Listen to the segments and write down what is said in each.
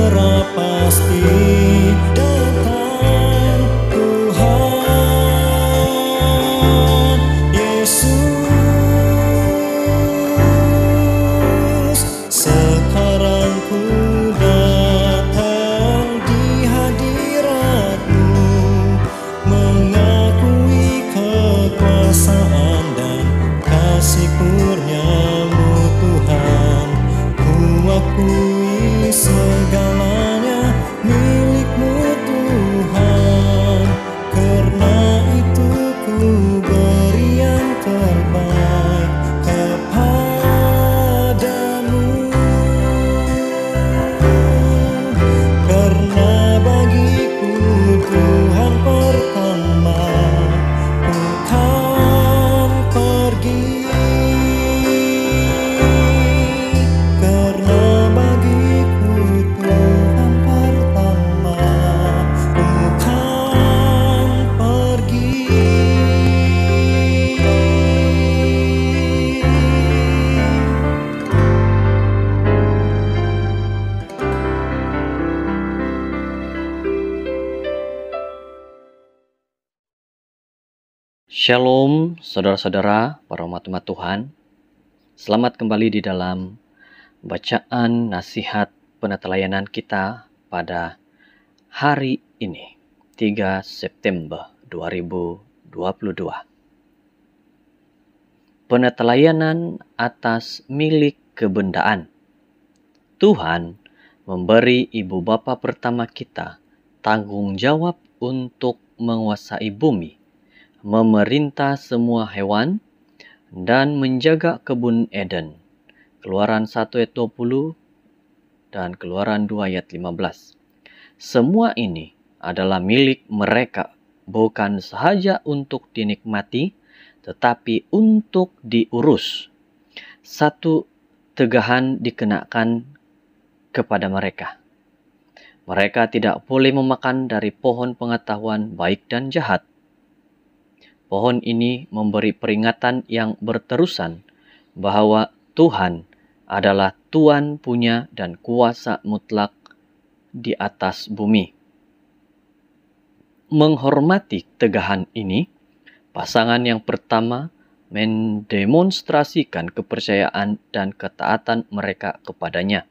segera pasti datang Tuhan Yesus. Sekarang ku datang di hadirat-Mu, mengakui kekuasaan dan kasih kurnia-Mu Tuhan. Ku akui segalanya milik-Mu Tuhan, karena itu ku beri yang terbaik kepadamu. Karena bagiku Tuhan pertama, ku kan pergi. Karena bagiku Tuhan pertama, ku kan pergi. Shalom saudara-saudara, para umat-umat Tuhan. Selamat kembali di dalam bacaan nasihat penetelayanan kita pada hari ini, 3 September 2022. Penetelayanan atas milik kebendaan. Tuhan memberi ibu bapa pertama kita tanggung jawab untuk menguasai bumi, memerintah semua hewan, dan menjaga kebun Eden. Keluaran 1 ayat 20 dan Keluaran 2 ayat 15. Semua ini adalah milik mereka, bukan sahaja untuk dinikmati, tetapi untuk diurus. Satu tegahan dikenakan kepada mereka. Mereka tidak boleh memakan dari pohon pengetahuan baik dan jahat. Pohon ini memberi peringatan yang berterusan bahwa Tuhan adalah Tuan punya dan kuasa mutlak di atas bumi. Menghormati tegahan ini, pasangan yang pertama mendemonstrasikan kepercayaan dan ketaatan mereka kepadanya,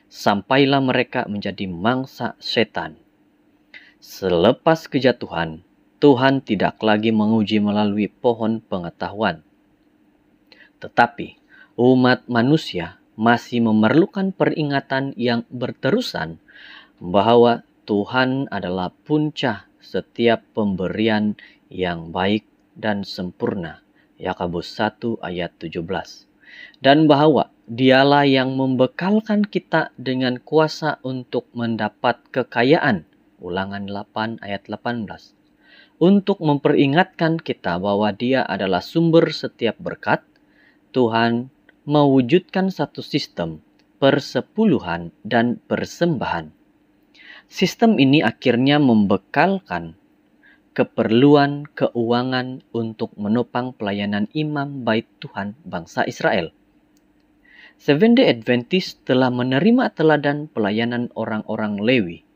sampailah mereka menjadi mangsa setan. Selepas kejatuhan, Tuhan tidak lagi menguji melalui pohon pengetahuan. Tetapi umat manusia masih memerlukan peringatan yang berterusan bahwa Tuhan adalah puncak setiap pemberian yang baik dan sempurna. Yakobus 1 ayat 17. Dan bahwa Dialah yang membekalkan kita dengan kuasa untuk mendapat kekayaan. Ulangan 8 ayat 18. Untuk memperingatkan kita bahwa Dia adalah sumber setiap berkat, Tuhan mewujudkan satu sistem persepuluhan dan persembahan. Sistem ini akhirnya membekalkan keperluan keuangan untuk menopang pelayanan imam bait Tuhan bangsa Israel. Seventh-day Adventist telah menerima teladan pelayanan orang-orang Lewi.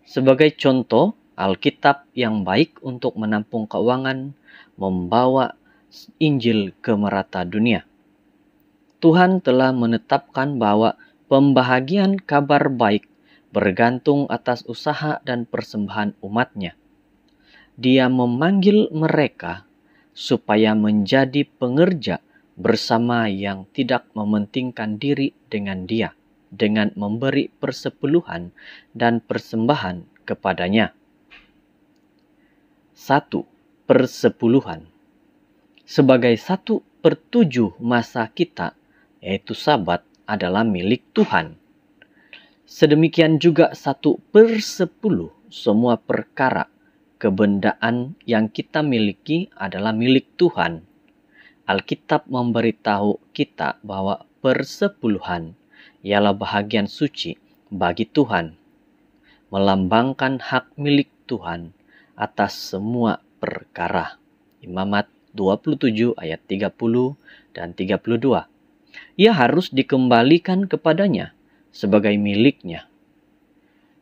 Sebagai contoh, Alkitab yang baik untuk menampung keuangan membawa Injil ke merata dunia. Tuhan telah menetapkan bahwa pembahagian kabar baik bergantung atas usaha dan persembahan umatnya. Dia memanggil mereka supaya menjadi pengerja bersama yang tidak mementingkan diri dengan Dia, dengan memberi persepuluhan dan persembahan kepadanya. 1. Persepuluhan. Sebagai 1/7 masa kita, yaitu Sabat, adalah milik Tuhan. Sedemikian juga 1/10 semua perkara kebendaan yang kita miliki adalah milik Tuhan. Alkitab memberitahu kita bahwa persepuluhan ialah bahagian suci bagi Tuhan, melambangkan hak milik Tuhan atas semua perkara. Imamat 27 ayat 30 dan 32. Ia harus dikembalikan kepadanya sebagai miliknya.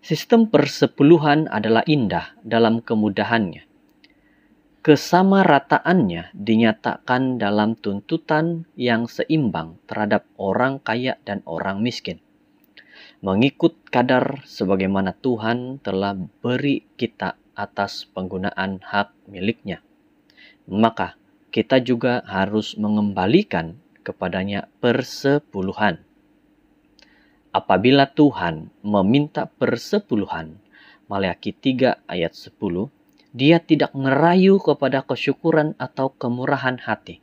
Sistem persepuluhan adalah indah dalam kemudahannya. Kesamarataannya dinyatakan dalam tuntutan yang seimbang terhadap orang kaya dan orang miskin. Mengikut kadar sebagaimana Tuhan telah beri kita atas penggunaan hak miliknya. Maka kita juga harus mengembalikan kepadanya persepuluhan. Apabila Tuhan meminta persepuluhan, Maleakhi 3 ayat 10, Dia tidak merayu kepada kesyukuran atau kemurahan hati.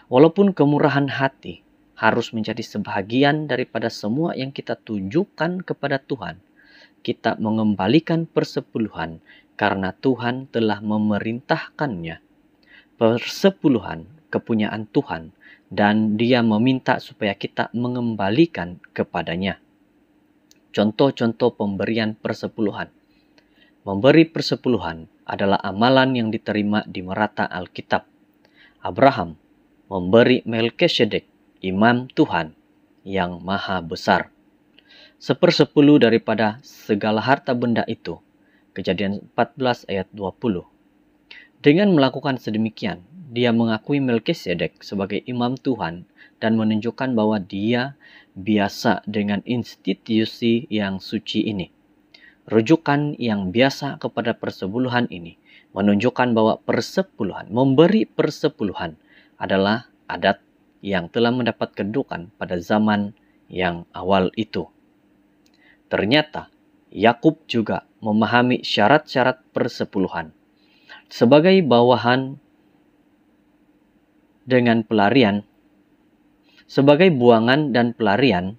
Walaupun kemurahan hati harus menjadi sebahagian daripada semua yang kita tunjukkan kepada Tuhan, kita mengembalikan persepuluhan karena Tuhan telah memerintahkannya. Persepuluhan kepunyaan Tuhan, dan Dia meminta supaya kita mengembalikan kepadanya. Contoh-contoh pemberian persepuluhan. Memberi persepuluhan adalah amalan yang diterima di merata Alkitab. Abraham memberi Melkisedek, imam Tuhan yang maha besar, 1/10 daripada segala harta benda itu. Kejadian 14 ayat 20. Dengan melakukan sedemikian, dia mengakui Melkisedek sebagai imam Tuhan dan menunjukkan bahwa dia biasa dengan institusi yang suci ini. Rujukan yang biasa kepada persepuluhan ini menunjukkan bahwa persepuluhan, memberi persepuluhan adalah adat yang telah mendapat kedudukan pada zaman yang awal itu. Ternyata, Yakub juga memahami syarat-syarat persepuluhan. Sebagai bawahan dengan pelarian, sebagai buangan dan pelarian,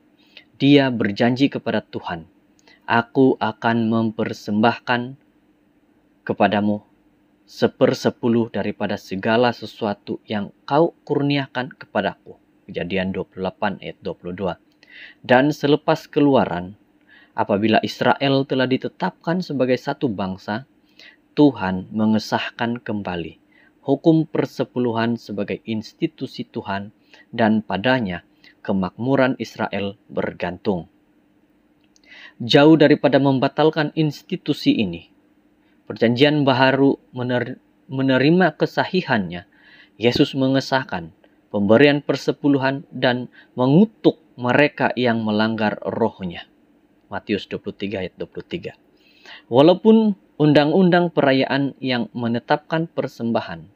dia berjanji kepada Tuhan, "Aku akan mempersembahkan kepadamu 1/10 daripada segala sesuatu yang kau kurniakan kepadaku." Kejadian 28 ayat 22. Dan selepas keluaran, apabila Israel telah ditetapkan sebagai satu bangsa, Tuhan mengesahkan kembali hukum persepuluhan sebagai institusi Tuhan, dan padanya kemakmuran Israel bergantung. Jauh daripada membatalkan institusi ini, Perjanjian Baharu menerima kesahihannya. Yesus mengesahkan pemberian persepuluhan dan mengutuk mereka yang melanggar rohnya. Matius 23 ayat 23. Walaupun undang-undang perayaan yang menetapkan persembahan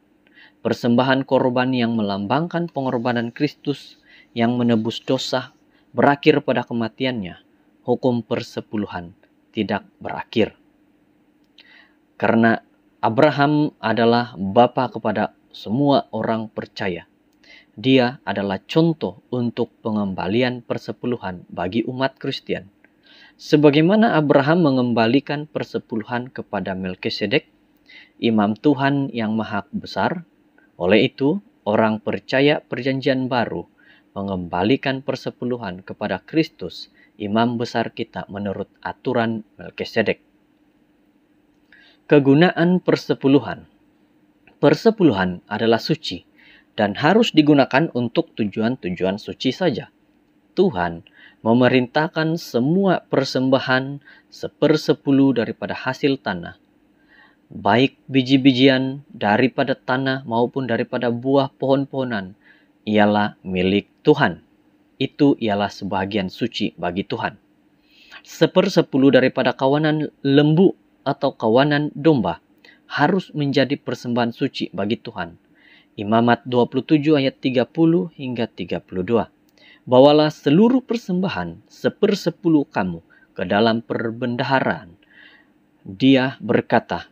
korban yang melambangkan pengorbanan Kristus yang menebus dosa, berakhir pada kematiannya, hukum persepuluhan tidak berakhir. Karena Abraham adalah bapa kepada semua orang percaya, dia adalah contoh untuk pengembalian persepuluhan bagi umat Kristen. Sebagaimana Abraham mengembalikan persepuluhan kepada Melkisedek, imam Tuhan yang maha besar, oleh itu orang percaya Perjanjian Baru mengembalikan persepuluhan kepada Kristus, imam besar kita menurut aturan Melkisedek. Kegunaan persepuluhan. Persepuluhan adalah suci dan harus digunakan untuk tujuan-tujuan suci saja. Tuhan memerintahkan semua persembahan 1/10 daripada hasil tanah, baik biji-bijian daripada tanah maupun daripada buah pohon-pohonan, ialah milik Tuhan. Itu ialah sebahagian suci bagi Tuhan. 1/10 daripada kawanan lembu atau kawanan domba harus menjadi persembahan suci bagi Tuhan. Imamat 27 ayat 30 hingga 32. Bawalah seluruh persembahan 1/10 kamu ke dalam perbendaharaan. Dia berkata,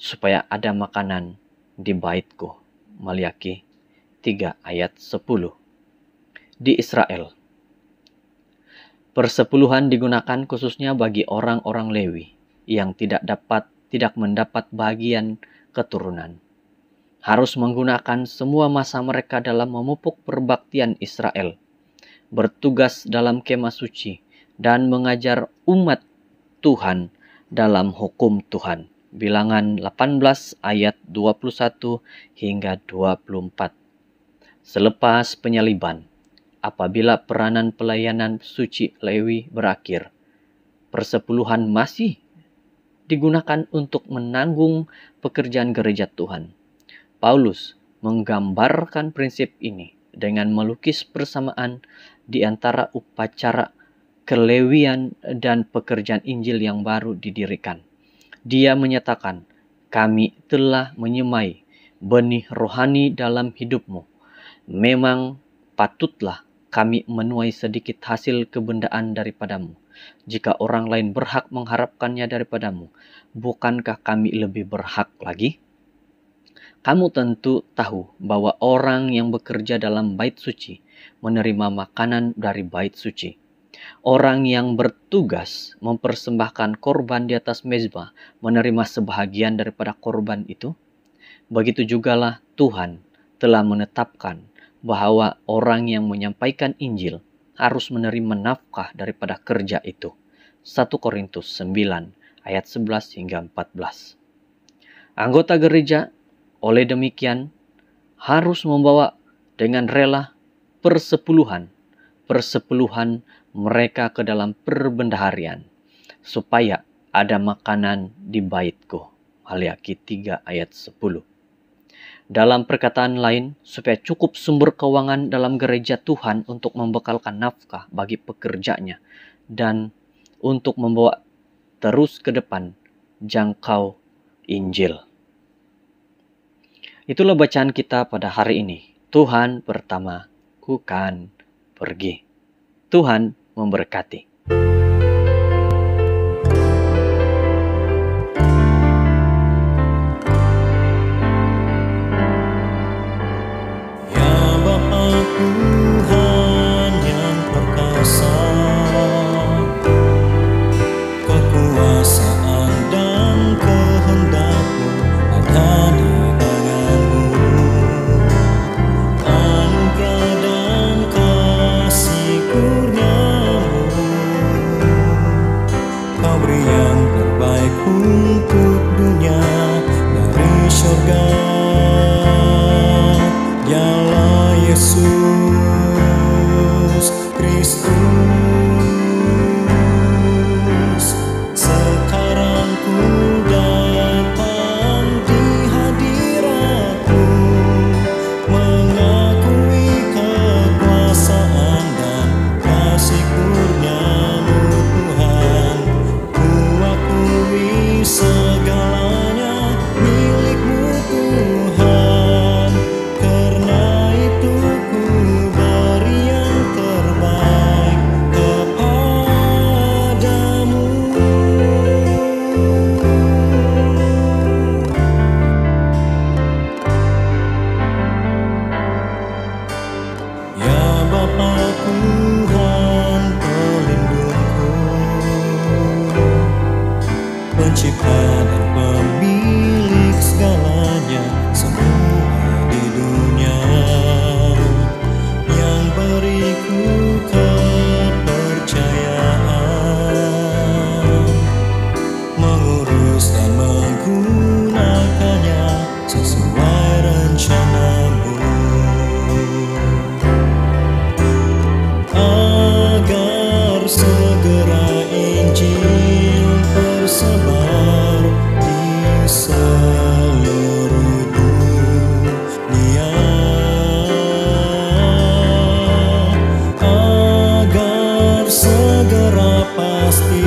supaya ada makanan di baitku. Maleakhi 3 ayat 10. Di Israel, persepuluhan digunakan khususnya bagi orang-orang Lewi yang tidak mendapat bagian keturunan. Harus menggunakan semua masa mereka dalam memupuk perbaktian Israel, bertugas dalam kemah suci, dan mengajar umat Tuhan dalam hukum Tuhan. Bilangan 18 ayat 21 hingga 24. Selepas penyaliban, apabila peranan pelayanan suci Lewi berakhir, persepuluhan masih digunakan untuk menanggung pekerjaan gereja Tuhan. Paulus menggambarkan prinsip ini dengan melukis persamaan di antara upacara kelewian dan pekerjaan Injil yang baru didirikan. Dia menyatakan, kami telah menyemai benih rohani dalam hidupmu. Memang patutlah kami menuai sedikit hasil kebendaan daripadamu. Jika orang lain berhak mengharapkannya daripadamu, bukankah kami lebih berhak lagi? Kamu tentu tahu bahwa orang yang bekerja dalam bait suci menerima makanan dari bait suci. Orang yang bertugas mempersembahkan korban di atas mezbah menerima sebahagian daripada korban itu. Begitu jugalah Tuhan telah menetapkan bahwa orang yang menyampaikan Injil harus menerima nafkah daripada kerja itu. 1 Korintus 9 ayat 11 hingga 14. Anggota gereja oleh demikian harus membawa dengan rela persepuluhan mereka ke dalam perbendaharian, supaya ada makanan di baitku. Maliaki 3 ayat 10. Dalam perkataan lain, supaya cukup sumber keuangan dalam gereja Tuhan untuk membekalkan nafkah bagi pekerjanya dan untuk membawa terus ke depan jangkau Injil. Itulah bacaan kita pada hari ini. Tuhan pertama, ku kan pergi. Tuhan memberkati. Ya Bapa Tuhan yang perkasa, kekuasaan dan kehendak-Mu ada di tangan-Mu. Anugerah dan kasih kurnia-Mu, Kau beri yang terbaik untuk dunia dari surga. Dialah Yesus Kristus. Sekarang ku datang di hadirat-Mu, mengakui kekuasaan dan kasih kurnia-Mu Tuhan. Ku akui segalanya milik-Mu Tuhan. Karena itu ku beri yang terbaik kepadamu. Ya Bapa Tuhan pelindungku, pencipta dan pemilik segalanya, semua di dunia, yang beriku kepercayaan mengurus dan menggunakannya sesuai rencana-Mu, agar segera Injil tersebar di seluruh dunia, agar segera pasti